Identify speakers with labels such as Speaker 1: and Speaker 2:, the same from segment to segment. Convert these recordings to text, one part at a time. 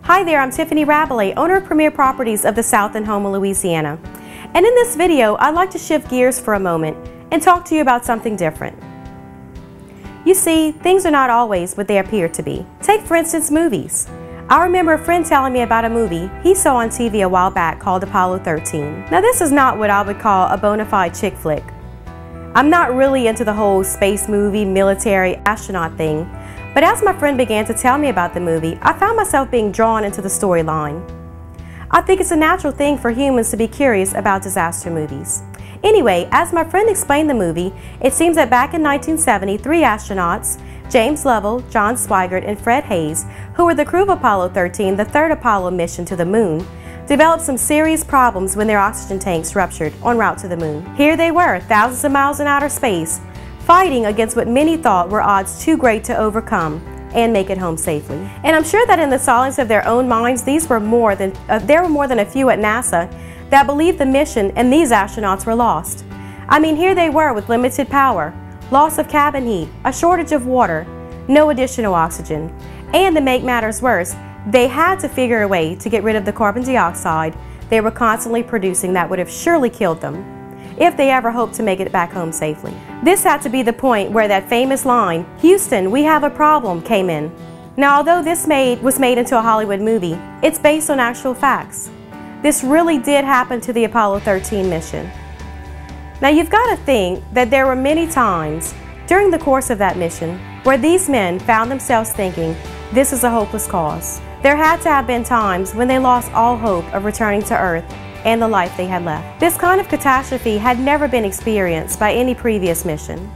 Speaker 1: Hi there, I'm Tiffany Rabelais, owner of Premier Properties of the South and Home of Louisiana. And in this video, I'd like to shift gears for a moment and talk to you about something different. You see, things are not always what they appear to be. Take, for instance, movies. I remember a friend telling me about a movie he saw on TV a while back called Apollo 13. Now, this is not what I would call a bona fide chick flick. I'm not really into the whole space movie, military, astronaut thing. But as my friend began to tell me about the movie, I found myself being drawn into the storyline. I think it's a natural thing for humans to be curious about disaster movies. Anyway, as my friend explained the movie, it seems that back in 1970, 3 astronauts, James Lovell, John Swigert, and Fred Hayes, who were the crew of Apollo 13, the third Apollo mission to the moon, developed some serious problems when their oxygen tanks ruptured en route to the moon. Here they were, thousands of miles in outer space, fighting against what many thought were odds too great to overcome and make it home safely. And I'm sure that in the silence of their own minds, there were more than a few at NASA that believed the mission and these astronauts were lost. I mean, here they were with limited power, loss of cabin heat, a shortage of water, no additional oxygen, and to make matters worse, they had to figure a way to get rid of the carbon dioxide they were constantly producing that would have surely killed them if they ever hoped to make it back home safely. This had to be the point where that famous line, "Houston, we have a problem," came in. Now, although this was made into a Hollywood movie, it's based on actual facts. This really did happen to the Apollo 13 mission. Now, you've got to think that there were many times during the course of that mission where these men found themselves thinking, this is a hopeless cause. There had to have been times when they lost all hope of returning to Earth and the life they had left. This kind of catastrophe had never been experienced by any previous mission.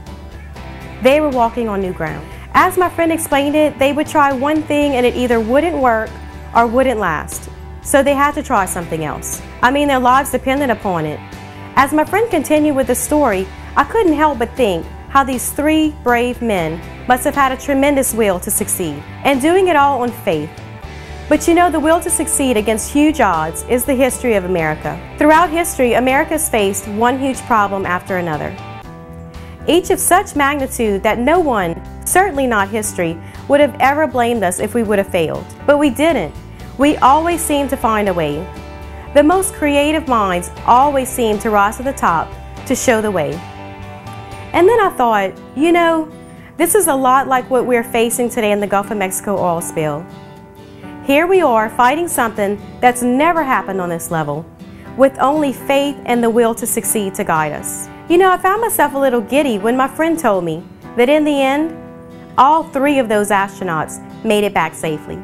Speaker 1: They were walking on new ground. As my friend explained it, they would try one thing and it either wouldn't work or wouldn't last. So they had to try something else. I mean, their lives depended upon it. As my friend continued with the story, I couldn't help but think how these 3 brave men must have had a tremendous will to succeed, and doing it all on faith. But you know, the will to succeed against huge odds is the history of America. Throughout history, America has faced one huge problem after another, each of such magnitude that no one, certainly not history, would have ever blamed us if we would have failed. But we didn't. We always seemed to find a way. The most creative minds always seemed to rise to the top to show the way. And then I thought, you know, this is a lot like what we're facing today in the Gulf of Mexico oil spill. Here we are fighting something that's never happened on this level, with only faith and the will to succeed to guide us. You know, I found myself a little giddy when my friend told me that in the end, all 3 of those astronauts made it back safely.